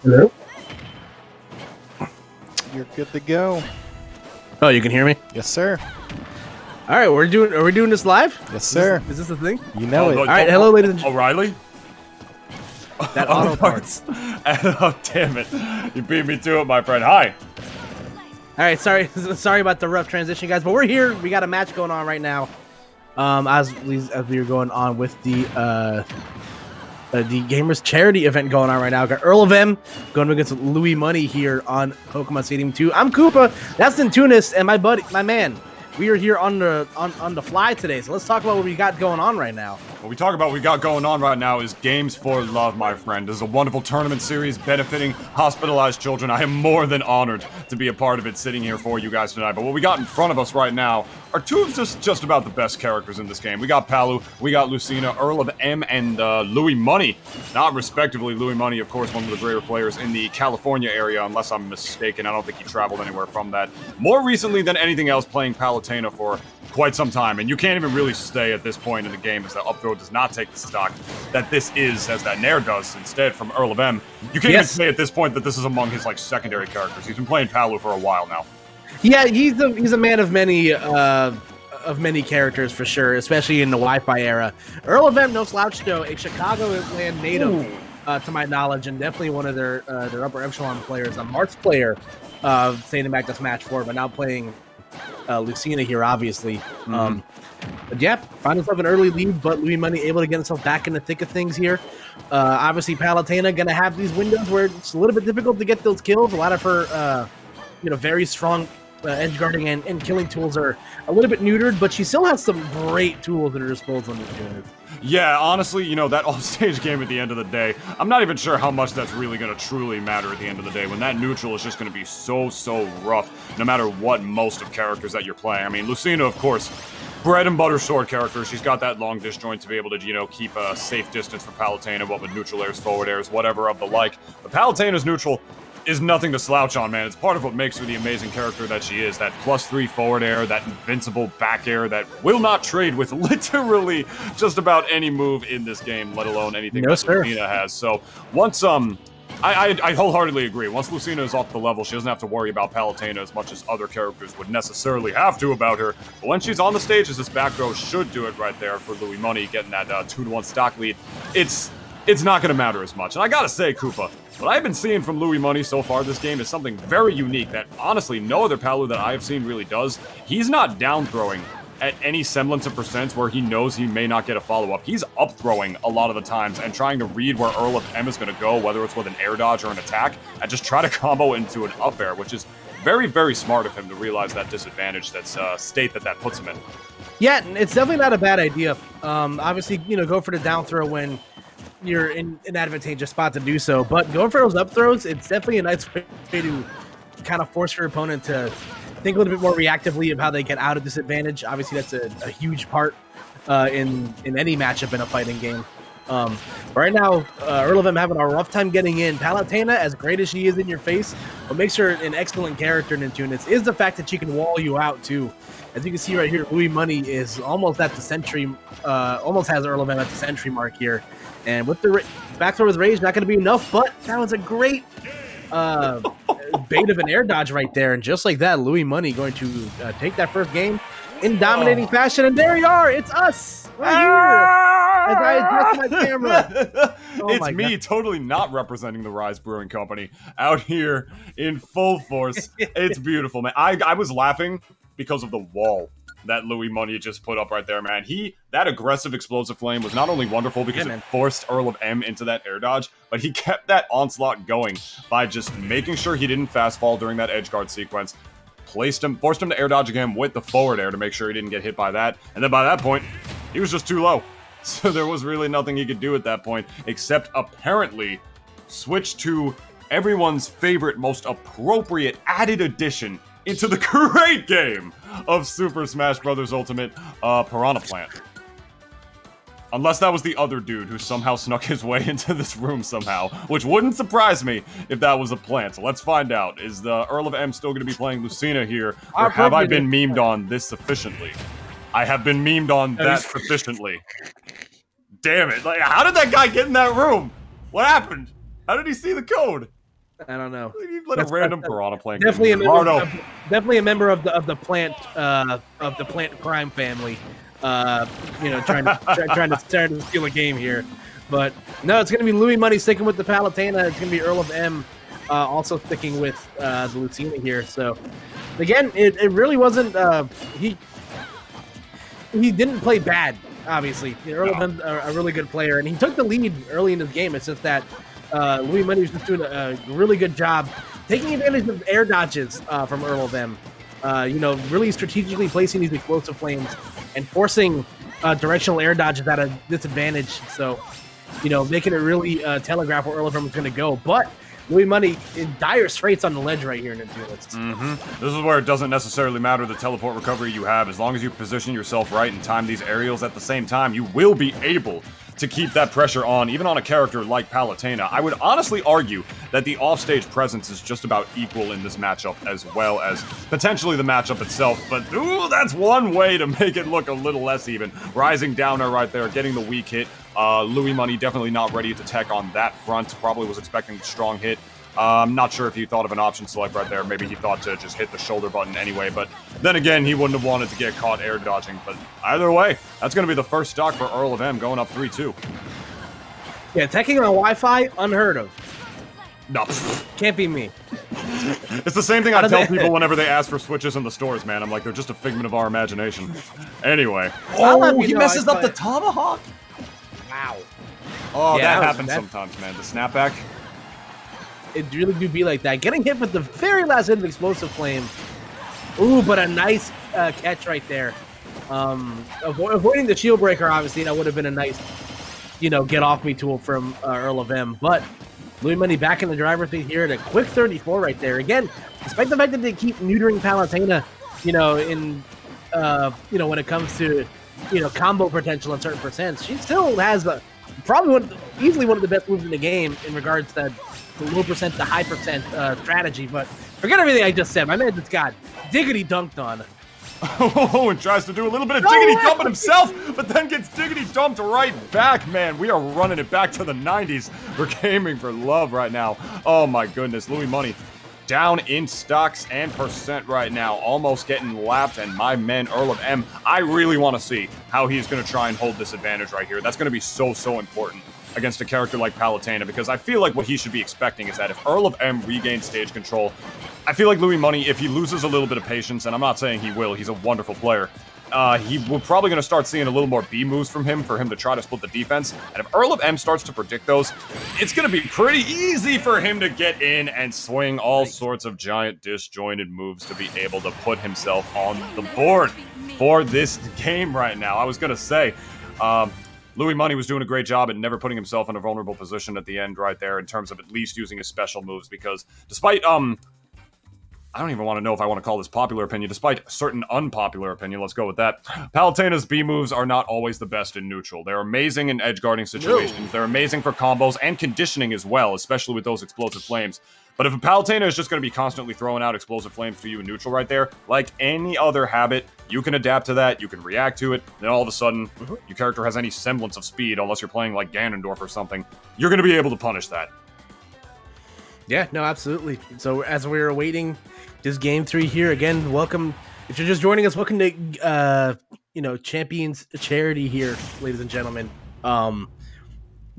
Hello? You're good to go. Oh, you can hear me? Yes, sir. All right, are we doing this live? Yes, sir. Is this a thing? You know it. All right, hello, ladies and gentlemen. O'Reilly? That auto parts. Oh, damn it. You beat me to it, my friend. Hi. All right, sorry about the rough transition, guys, but we're here. We got a match going on right now. As we were going on with the Gamers Charity event going on right now. Got EarlOfM going against Louis Money here on Pokemon Stadium 2. I'm Koopa. That's Tunis, and my man. We are here on the fly today, so let's talk about what we got going on right now. What we got going on right now is Games for Love, my friend. This is a wonderful tournament series benefiting hospitalized children. I am more than honored to be a part of it, sitting here for you guys tonight. But what we got in front of us right now are two of just about the best characters in this game. We got Palu, we got Lucina, EarlOfM, and Louis Money. Not respectively, Louis Money, of course, one of the greater players in the California area, unless I'm mistaken. I don't think he traveled anywhere from that. More recently than anything else, playing Palutena for quite some time, and you can't even really stay at this point in the game, as the up throw does not take the stock that this is, as that Nair does instead from EarlOfM. You can't even say at this point that this is among his secondary characters. He's been playing Palu for a while now. Yeah, he's a man of many characters for sure, especially in the Wi-Fi era. EarlOfM, no slouch though, a Chicagoland native to my knowledge, and definitely one of their upper echelon players, a March player, staying back this match for, but now playing Lucina here, obviously. But yeah, find himself an early lead, but Louis Money able to get himself back in the thick of things here. Obviously, Palutena gonna have these windows where it's a little bit difficult to get those kills. A lot of her, very strong edge guarding and killing tools are a little bit neutered, but she still has some great tools at her disposal in this unit. Yeah, honestly, that offstage game at the end of the day, I'm not even sure how much that's really going to truly matter at the end of the day, when that neutral is just going to be so rough, no matter what most of characters that you're playing. I mean, Lucina, of course, bread and butter sword character. She's got that long disjoint to be able to, keep a safe distance for Palutena, what with neutral airs, forward airs, whatever of the like. But Palutena's neutral is nothing to slouch on, man. It's part of what makes her the amazing character that she is. That +3 forward air, that invincible back air that will not trade with literally just about any move in this game, let alone anything that Lucina has. So once I wholeheartedly agree. Once Lucina is off the level, she doesn't have to worry about Palutena as much as other characters would necessarily have to about her. But when she's on the stage, as this back row should do it right there for Louis Money, getting that 2-1 stock lead, it's not going to matter as much. And I gotta say, Koopa, what I've been seeing from Louis Money so far this game is something very unique that, honestly, no other Palu that I have seen really does. He's not down-throwing at any semblance of percents where he knows he may not get a follow-up. He's up-throwing a lot of the times and trying to read where EarlOfM is going to go, whether it's with an air dodge or an attack, and just try to combo into an up air, which is very smart of him to realize that disadvantage that's state that puts him in. Yeah, it's definitely not a bad idea. Obviously, go for the down throw when you're in an advantageous spot to do so, but going for those up throws, it's definitely a nice way to kind of force your opponent to think a little bit more reactively of how they get out of disadvantage. Obviously, that's a huge part in any matchup in a fighting game. Right now, EarlOfM having a rough time getting in. Palutena, as great as she is in your face, what makes her an excellent character in Intunis is the fact that she can wall you out too. As you can see right here, Louis Money is almost at the century, almost has EarlOfM at the century mark here. And with the back throw with Rage, not going to be enough, but that was a great bait of an air dodge right there. And just like that, Louis Money going to take that first game in dominating fashion. And there you are. It's us. We're here. As I adjust my camera. It's me, totally not representing the Rise Brewing Company, out here in full force. It's beautiful, man. I was laughing because of the wall that Louis Money just put up right there, man. That aggressive explosive flame was not only wonderful because it forced EarlOfM into that air dodge, but he kept that onslaught going by just making sure he didn't fast fall during that edge guard sequence, forced him to air dodge again with the forward air to make sure he didn't get hit by that, and then by that point, he was just too low. So there was really nothing he could do at that point, except apparently switch to everyone's favorite, most appropriate added addition into the great game of Super Smash Bros. Ultimate, Piranha Plant. Unless that was the other dude who somehow snuck his way into this room somehow, which wouldn't surprise me if that was a plant. So let's find out. Is the EarlOfM still going to be playing Lucina here, or have I been memed on this sufficiently? I have been memed on that sufficiently. Damn it. How did that guy get in that room? What happened? How did he see the code? I don't know. You let a random piranha plant. Definitely Definitely a member of the plant crime family. Trying to steal a game here. But no, it's going to be Louis Money sticking with the Palutena. It's going to be EarlOfM also sticking with the Lucina here. So again, it really wasn't. He didn't play bad. Obviously, EarlOfM's a really good player, and he took the lead early in the game. It's just that Louis Money was just doing a really good job taking advantage of air dodges from EarlOfM. Really strategically placing these explosive flames and forcing directional air dodges at a disadvantage. So, making it really telegraph where EarlOfM was going to go. But Louis Money in dire straits on the ledge right here in Endurance. This is where it doesn't necessarily matter the teleport recovery you have. As long as you position yourself right and time these aerials at the same time, you will be able to keep that pressure on, even on a character like Palutena. I would honestly argue that the offstage presence is just about equal in this matchup, as well as potentially the matchup itself. But, ooh, that's one way to make it look a little less even. Rising downer right there, getting the weak hit. Louis Money definitely not ready to tech on that front. Probably was expecting a strong hit. I'm not sure if he thought of an option select right there. Maybe he thought to just hit the shoulder button anyway, but then again, he wouldn't have wanted to get caught air dodging. But either way, that's going to be the first stock for EarlOfM going up 3-2. Yeah, teching on Wi-Fi, unheard of. No. Can't be me. It's the same thing I tell people whenever they ask for switches in the stores, man. I'm like, they're just a figment of our imagination. Anyway. Oh, he messes up the tomahawk? Wow. Oh, yeah, that happens sometimes, man. The snapback. It really do be like that. Getting hit with the very last hit of Explosive Flame. Ooh, but a nice catch right there. Avoiding the shield breaker, obviously, that would have been a nice, get off me tool from EarlOfM. But Louis Money back in the driver's seat here at a quick 34 right there. Again, despite the fact that they keep neutering Palutena, when it comes to, combo potential in certain percents, she still has easily one of the best moves in the game in regards to the low percent to high percent strategy. But forget everything I just said. My man just got diggity dunked on. Oh, and tries to do a little bit of diggity dumping himself, but then gets diggity dumped right back. Man, we are running it back to the 90s. We're gaming for love right now. Oh my goodness, Louis Money down in stocks and percent right now, almost getting lapped. And my man EarlOfM, I really want to see how he's going to try and hold this advantage right here. That's going to be so important against a character like Palutena, because I feel like what he should be expecting is that if EarlOfM regains stage control, I feel like Louis Money, if he loses a little bit of patience, and I'm not saying he will, he's a wonderful player, we're probably going to start seeing a little more B moves from him for him to try to split the defense. And if EarlOfM starts to predict those, it's going to be pretty easy for him to get in and swing all sorts of giant disjointed moves to be able to put himself on the board for this game right now. I was going to say, Louis Money was doing a great job at never putting himself in a vulnerable position at the end right there in terms of at least using his special moves, because despite, I don't even want to know if I want to call this popular opinion, despite certain unpopular opinion, let's go with that, Palutena's B moves are not always the best in neutral. They're amazing in edge guarding situations. No. They're amazing for combos and conditioning as well, especially with those explosive flames. But if a Palutena is just going to be constantly throwing out explosive flames to you in neutral right there, like any other habit, you can adapt to that, you can react to it, then all of a sudden, your character has any semblance of speed, unless you're playing like Ganondorf or something, you're going to be able to punish that. Yeah, no, absolutely. So as we're awaiting this game 3 here, again, welcome. If you're just joining us, welcome to, Champions Charity here, ladies and gentlemen.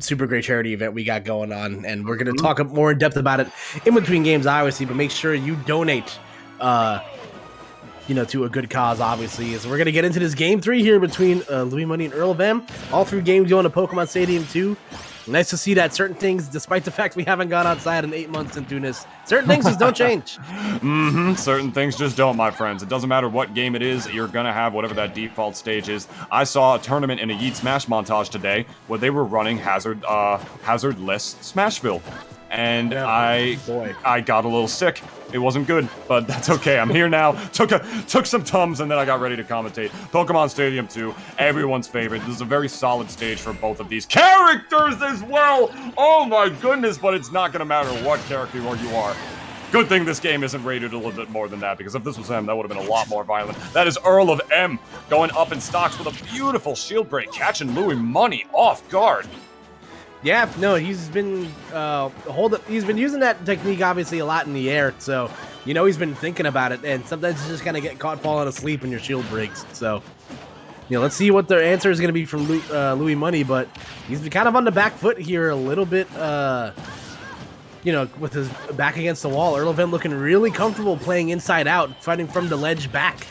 Super great charity event we got going on, and we're going to talk more in depth about it in between games, obviously, but make sure you donate, to a good cause, obviously. So we're going to get into this game 3 here between Louis Money and EarlOfM. All 3 games going to Pokemon Stadium 2. Nice to see that certain things, despite the fact we haven't gone outside in 8 months in Tunis, certain things just don't change. Certain things just don't, my friends. It doesn't matter what game it is, you're going to have whatever that default stage is. I saw a tournament in a Yeet Smash montage today where they were running hazardless Smashville. And I got a little sick. It wasn't good, but that's okay. I'm here now. Took some Tums, and then I got ready to commentate. Pokemon Stadium 2, everyone's favorite. This is a very solid stage for both of these characters as well. Oh my goodness, but it's not going to matter what character you are. Good thing this game isn't rated a little bit more than that, because if this was him, that would have been a lot more violent. That is EarlOfM going up in stocks with a beautiful shield break, catching Louis Money off guard. Yeah, no, he's been he's been using that technique obviously a lot in the air, so he's been thinking about it, and sometimes you just kind of get caught falling asleep when your shield breaks. So let's see what their answer is going to be from Louis Money, but he's been kind of on the back foot here a little bit, with his back against the wall. EarlOfM looking really comfortable playing inside out, fighting from the ledge back.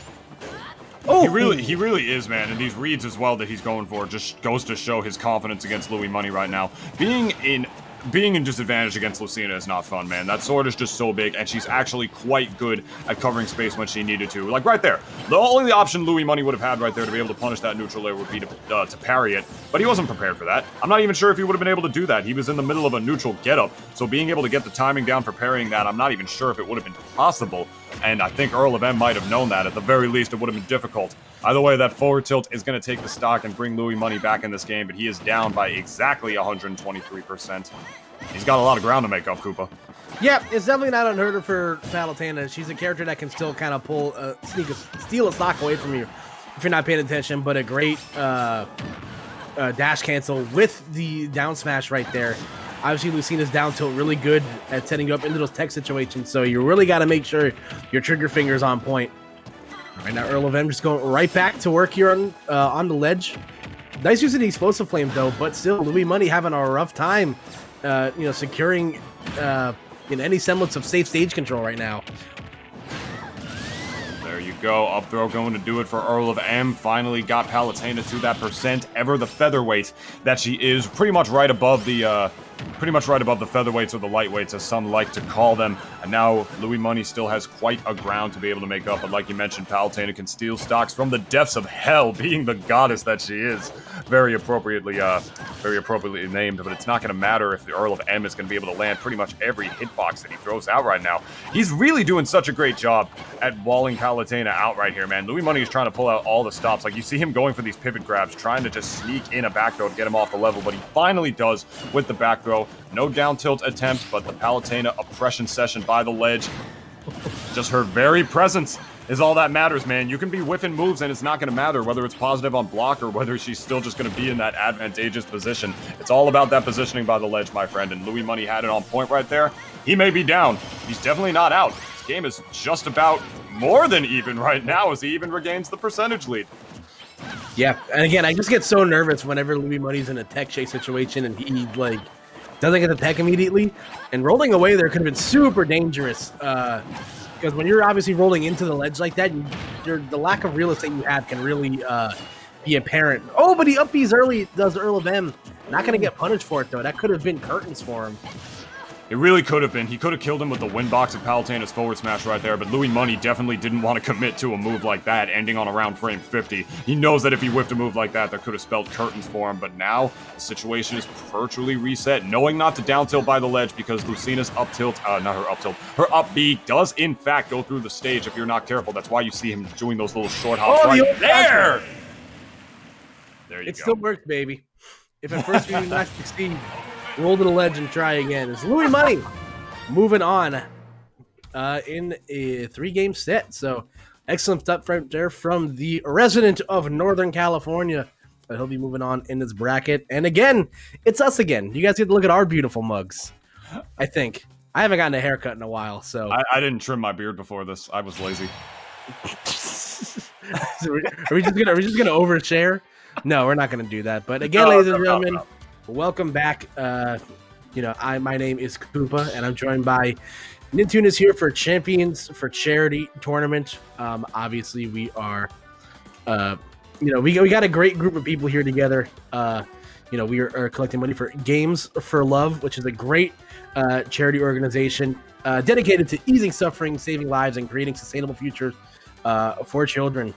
Oh, he really is, man. And these reads as well that he's going for just goes to show his confidence against Louis Money right now. Being in disadvantage against Lucina is not fun, man. That sword is just so big, and she's actually quite good at covering space when she needed to. Like right there, the only option Louis Money would have had right there to be able to punish that neutral layer would be to parry it, but he wasn't prepared for that. I'm not even sure if he would have been able to do that. He was in the middle of a neutral getup, so being able to get the timing down for parrying that, I'm not even sure if it would have been possible. And I think EarlOfM might have known that. At the very least, it would have been difficult. Either way, that forward tilt is going to take the stock and bring Louis Money back in this game, but he is down by exactly 123%. He's got a lot of ground to make up, Koopa. Yeah, it's definitely not unheard of for Palutena. She's a character that can still kind of steal a stock away from you if you're not paying attention, but a great dash cancel with the down smash right there. Obviously, Lucina's down tilt really good at setting you up into those tech situations, so you really got to make sure your trigger finger's on point. Right now, EarlOfM just going right back to work here on the ledge. Nice use of the explosive flame, though, but still, Louis Money having a rough time, securing in any semblance of safe stage control right now. There you go. Up throw going to do it for EarlOfM. Finally got Palutena to that percent. Ever the featherweight that she is, pretty much right above the featherweights or the lightweights, as some like to call them. And now Louis Money still has quite a ground to be able to make up. But like you mentioned, Palutena can steal stocks from the depths of hell, being the goddess that she is. Very appropriately named. But it's not going to matter if the EarlOfM is going to be able to land pretty much every hitbox that he throws out right now. He's really doing such a great job at walling Palutena out right here, man. Louis Money is trying to pull out all the stops. Like, you see him going for these pivot grabs, trying to just sneak in a back throw to get him off the level. But he finally does with the back throw. No down tilt attempt, but the Palutena oppression session by the ledge. Just her very presence is all that matters, man. You can be whiffing moves and it's not going to matter whether it's positive on block or whether she's still just going to be in that advantageous position. It's all about that positioning by the ledge, my friend, and Louis Money had it on point right there. He may be down. He's definitely not out. This game is just about more than even right now as he even regains the percentage lead. Yeah, and again, I just get so nervous whenever Louis Money's in a tech chase situation and he, doesn't get the tech immediately. And rolling away there could have been super dangerous. Because when you're obviously rolling into the ledge like that, the lack of real estate you have can really be apparent. Oh, but he up B's early, does EarlOfM. Not going to get punished for it, though. That could have been curtains for him. It really could have been. He could have killed him with the win box of Palutena's forward smash right there, but Louis Money definitely didn't want to commit to a move like that, ending on around frame 50. He knows that if he whiffed a move like that, that could have spelled curtains for him, but now the situation is virtually reset, knowing not to down tilt by the ledge because Lucina's up tilt, not her up tilt, her up B does in fact go through the stage if you're not careful. That's why you see him doing those little short hops right there! There you go. It still works, baby. If at first you do not succeed, roll to the ledge and try again. It's Louis Money moving on in a 3-game set. So excellent stuff right there from the resident of Northern California. But he'll be moving on in this bracket. And again, it's us again. You guys get to look at our beautiful mugs. I think. I haven't gotten a haircut in a while, so I didn't trim my beard before this. I was lazy. So are we just gonna overshare? No, we're not gonna do that. But again, ladies and gentlemen, welcome back. My name is Koopa, and I'm joined by Nintune is here for Champions for Charity Tournament. Obviously, we are, we got a great group of people here together. We are collecting money for Games for Love, which is a great charity organization dedicated to easing suffering, saving lives, and creating sustainable futures for children.